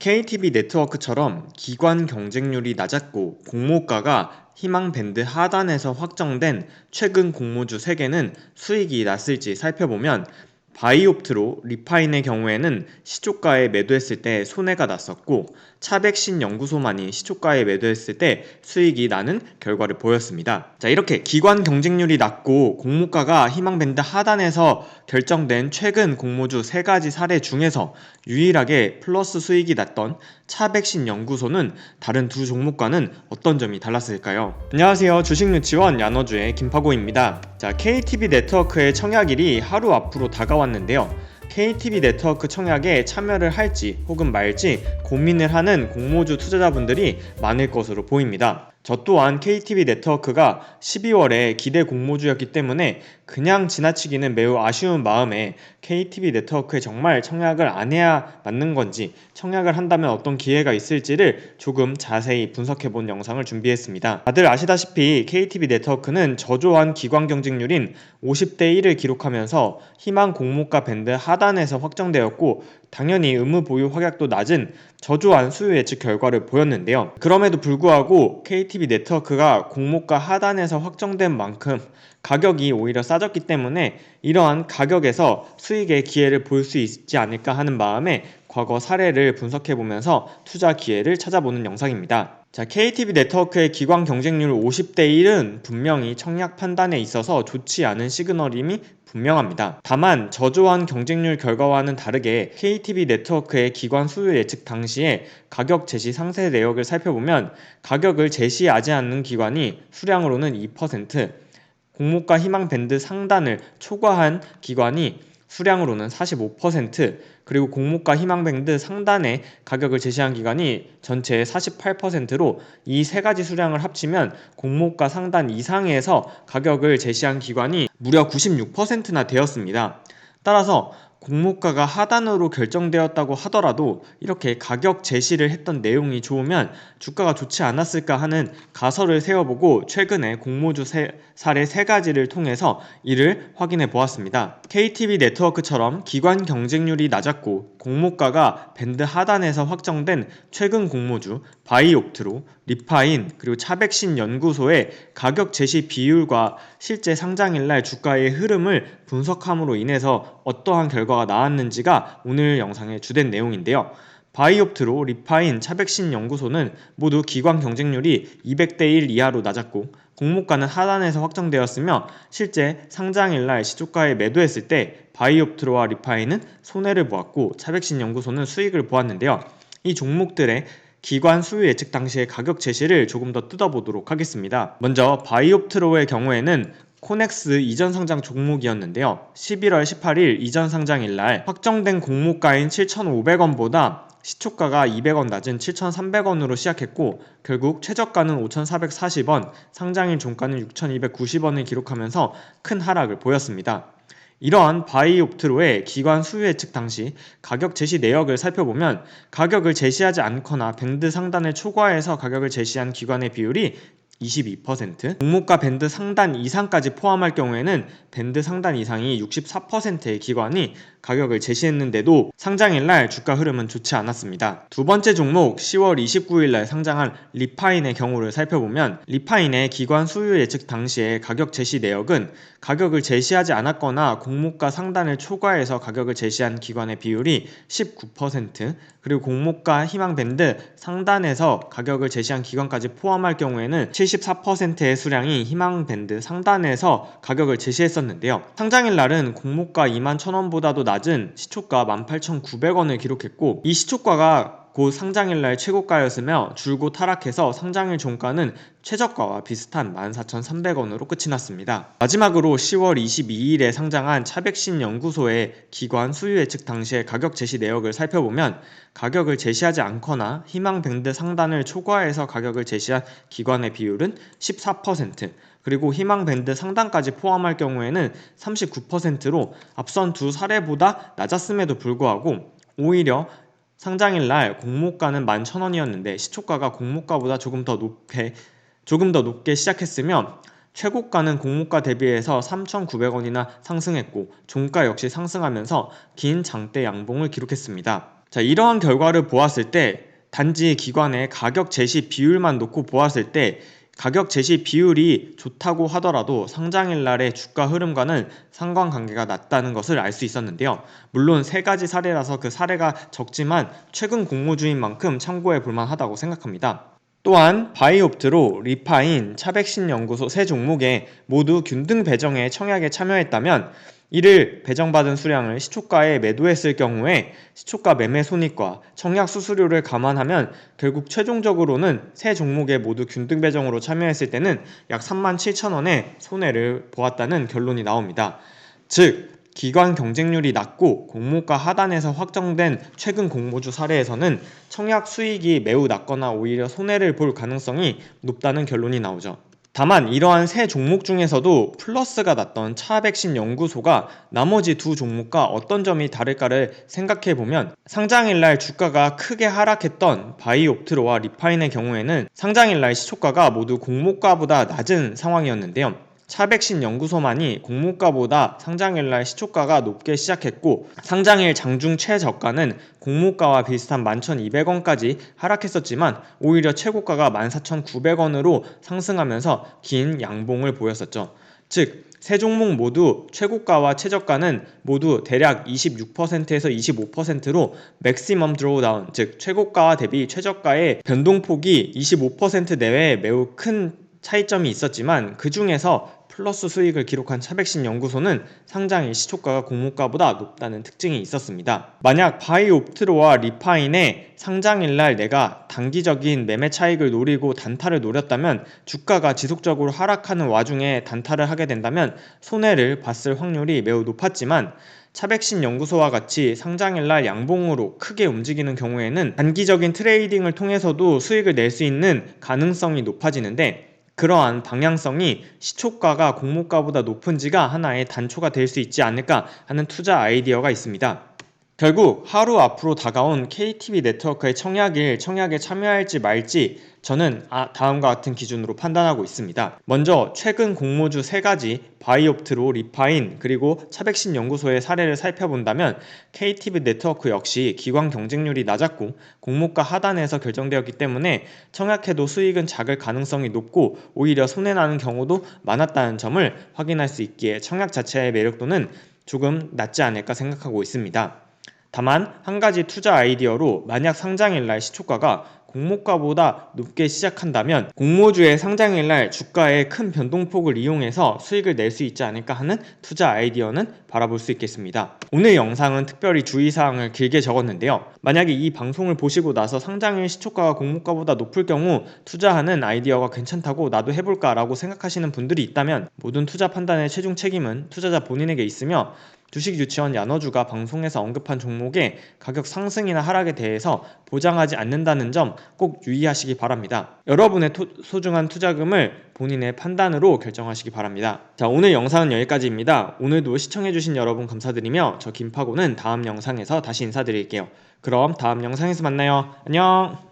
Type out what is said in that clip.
KTB 네트워크처럼 기관 경쟁률이 낮았고 공모가가 희망 밴드 하단에서 확정된 최근 공모주 3개는 수익이 났을지 살펴보면 바이옵트로 리파인의 경우에는 시초가에 매도했을 때 손해가 났었고 차백신 연구소만이 시초가에 매도했을 때 수익이 나는 결과를 보였습니다. 자, 이렇게 기관 경쟁률이 낮고 공모가가 희망밴드 하단에서 결정된 최근 공모주 3가지 사례 중에서 유일하게 플러스 수익이 났던 차백신 연구소는 다른 두 종목과는 어떤 점이 달랐을까요? 안녕하세요. 주식유치원 야너주의 김파고입니다. 자, KTB 네트워크의 청약일이 하루 앞으로 다가왔는데요. KTB 네트워크 청약에 참여를 할지 혹은 말지 고민을 하는 공모주 투자자분들이 많을 것으로 보입니다. 저 또한 KTB 네트워크가 12월에 기대 공모주였기 때문에 그냥 지나치기는 매우 아쉬운 마음에 KTB 네트워크에 정말 청약을 안 해야 맞는 건지, 청약을 한다면 어떤 기회가 있을지를 조금 자세히 분석해본 영상을 준비했습니다. 다들 아시다시피 KTB 네트워크는 저조한 기관 경쟁률인 50대 1을 기록하면서 희망 공모가 밴드 하단에서 확정되었고, 당연히 의무 보유 확약도 낮은 저조한 수요 예측 결과를 보였는데요. 그럼에도 불구하고 KTB 네트워크가 공모가 하단에서 확정된 만큼 가격이 오히려 싸졌기 때문에 이러한 가격에서 수익의 기회를 볼 수 있지 않을까 하는 마음에 과거 사례를 분석해보면서 투자 기회를 찾아보는 영상입니다. 자, KTB 네트워크의 기관 경쟁률 50대 1은 분명히 청약 판단에 있어서 좋지 않은 시그널임이 분명합니다. 다만 저조한 경쟁률 결과와는 다르게 KTB 네트워크의 기관 수요 예측 당시에 가격 제시 상세 내역을 살펴보면 가격을 제시하지 않는 기관이 수량으로는 2%, 공모가 희망 밴드 상단을 초과한 기관이 수량으로는 45%, 그리고 공모가 희망 밴드 상단에 가격을 제시한 기관이 전체의 48%로 이 세 가지 수량을 합치면 공모가 상단 이상에서 가격을 제시한 기관이 무려 96%나 되었습니다. 따라서 공모가가 하단으로 결정되었다고 하더라도 이렇게 가격 제시를 했던 내용이 좋으면 주가가 좋지 않았을까 하는 가설을 세워보고 최근에 공모주 사례 3가지를 통해서 이를 확인해 보았습니다. KTB 네트워크처럼 기관 경쟁률이 낮았고 공모가가 밴드 하단에서 확정된 최근 공모주 바이옵트로, 리파인, 그리고 차백신 연구소의 가격 제시 비율과 실제 상장일날 주가의 흐름을 분석함으로 인해서 어떠한 결과가 나왔는지가 오늘 영상의 주된 내용인데요. 바이옵트로, 리파인, 차백신 연구소는 모두 기관 경쟁률이 200대 1 이하로 낮았고 공모가는 하단에서 확정되었으며 실제 상장일날 시초가에 매도했을 때 바이옵트로와 리파인은 손해를 보았고 차백신 연구소는 수익을 보았는데요. 이 종목들의 기관 수요 예측 당시의 가격 제시를 조금 더 뜯어보도록 하겠습니다. 먼저 바이옵트로의 경우에는 코넥스 이전 상장 종목이었는데요. 11월 18일 이전 상장일날 확정된 공모가인 7,500원보다 시초가가 200원 낮은 7,300원으로 시작했고 결국 최저가는 5,440원, 상장일 종가는 6,290원을 기록하면서 큰 하락을 보였습니다. 이러한 바이옵트로의 기관 수요 예측 당시 가격 제시 내역을 살펴보면 가격을 제시하지 않거나 밴드 상단을 초과해서 가격을 제시한 기관의 비율이 22%, 공모가 밴드 상단 이상까지 포함할 경우에는 밴드 상단 이상이 64%의 기관이 가격을 제시했는데도 상장일날 주가 흐름은 좋지 않았습니다. 두 번째 종목 10월 29일날 상장한 리파인의 경우를 살펴보면 리파인의 기관 수요 예측 당시의 가격 제시 내역은 가격을 제시하지 않았거나 공모가 상단을 초과해서 가격을 제시한 기관의 비율이 19%, 그리고 공모가 희망 밴드 상단에서 가격을 제시한 기관까지 포함할 경우에는 74%의 수량이 희망 밴드 상단에서 가격을 제시했었는데요. 상장일 날은 공모가 21,000원보다도 낮은 시초가 18,900원을 기록했고 이 시초가가 곧 상장일날 최고가였으며 줄곧 하락해서 상장일 종가는 최저가와 비슷한 14,300원으로 끝이 났습니다. 마지막으로 10월 22일에 상장한 차백신 연구소의 기관 수요 예측 당시의 가격 제시 내역을 살펴보면 가격을 제시하지 않거나 희망 밴드 상단을 초과해서 가격을 제시한 기관의 비율은 14%, 그리고 희망 밴드 상단까지 포함할 경우에는 39%로 앞선 두 사례보다 낮았음에도 불구하고 오히려 상장일날 공모가는 11,000원이었는데 시초가가 공모가보다 조금 더 높게 시작했으며 최고가는 공모가 대비해서 3,900원이나 상승했고 종가 역시 상승하면서 긴 장대 양봉을 기록했습니다. 자, 이러한 결과를 보았을 때 단지 기관의 가격 제시 비율만 놓고 보았을 때 가격 제시 비율이 좋다고 하더라도 상장일 날의 주가 흐름과는 상관관계가 낮다는 것을 알 수 있었는데요. 물론 세 가지 사례라서 그 사례가 적지만 최근 공모주인 만큼 참고해 볼 만하다고 생각합니다. 또한 바이옵트로, 리파인, 차백신연구소 세 종목에 모두 균등 배정에 청약에 참여했다면 이를 배정받은 수량을 시초가에 매도했을 경우에 시초가 매매 손익과 청약 수수료를 감안하면 결국 최종적으로는 세 종목에 모두 균등 배정으로 참여했을 때는 약 37,000원의 손해를 보았다는 결론이 나옵니다. 즉 기관 경쟁률이 낮고 공모가 하단에서 확정된 최근 공모주 사례에서는 청약 수익이 매우 낮거나 오히려 손해를 볼 가능성이 높다는 결론이 나오죠. 다만 이러한 세 종목 중에서도 플러스가 났던 차백신 연구소가 나머지 두 종목과 어떤 점이 다를까를 생각해보면 상장일날 주가가 크게 하락했던 바이옵트로와 리파인의 경우에는 상장일날 시초가가 모두 공모가보다 낮은 상황이었는데요. 차백신 연구소만이 공모가보다 상장일날 시초가가 높게 시작했고 상장일 장중 최저가는 공모가와 비슷한 11,200원까지 하락했었지만 오히려 최고가가 14,900원으로 상승하면서 긴 양봉을 보였었죠. 즉 세 종목 모두 최고가와 최저가는 모두 대략 26%에서 25%로 맥시멈 드로우다운, 즉 최고가 대비 최저가의 변동폭이 25% 내외에 매우 큰 차이점이 있었지만 그 중에서 플러스 수익을 기록한 차백신 연구소는 상장일 시초가가 공모가보다 높다는 특징이 있었습니다. 만약 바이옵트로와 리파인의 상장일날 내가 단기적인 매매 차익을 노리고 단타를 노렸다면 주가가 지속적으로 하락하는 와중에 단타를 하게 된다면 손해를 봤을 확률이 매우 높았지만 차백신 연구소와 같이 상장일날 양봉으로 크게 움직이는 경우에는 단기적인 트레이딩을 통해서도 수익을 낼 수 있는 가능성이 높아지는데 그러한 방향성이 시초가가 공모가보다 높은지가 하나의 단초가 될 수 있지 않을까 하는 투자 아이디어가 있습니다. 결국 하루 앞으로 다가온 KTB 네트워크의 청약에 참여할지 말지 저는 다음과 같은 기준으로 판단하고 있습니다. 먼저 최근 공모주 3가지 바이옵트로, 리파인, 그리고 차백신 연구소의 사례를 살펴본다면 KTB 네트워크 역시 기관 경쟁률이 낮았고 공모가 하단에서 결정되었기 때문에 청약해도 수익은 작을 가능성이 높고 오히려 손해나는 경우도 많았다는 점을 확인할 수 있기에 청약 자체의 매력도는 조금 낮지 않을까 생각하고 있습니다. 다만 한 가지 투자 아이디어로 만약 상장일날 시초가가 공모가보다 높게 시작한다면 공모주의 상장일날 주가의 큰 변동폭을 이용해서 수익을 낼 수 있지 않을까 하는 투자 아이디어는 바라볼 수 있겠습니다. 오늘 영상은 특별히 주의사항을 길게 적었는데요. 만약에 이 방송을 보시고 나서 상장일 시초가가 공모가보다 높을 경우 투자하는 아이디어가 괜찮다고 나도 해볼까 라고 생각하시는 분들이 있다면 모든 투자 판단의 최종 책임은 투자자 본인에게 있으며 주식유치원 야너주가 방송에서 언급한 종목의 가격 상승이나 하락에 대해서 보장하지 않는다는 점 꼭 유의하시기 바랍니다. 여러분의 소중한 투자금을 본인의 판단으로 결정하시기 바랍니다. 자, 오늘 영상은 여기까지입니다. 오늘도 시청해주신 여러분 감사드리며 저 김파고는 다음 영상에서 다시 인사드릴게요. 그럼 다음 영상에서 만나요. 안녕!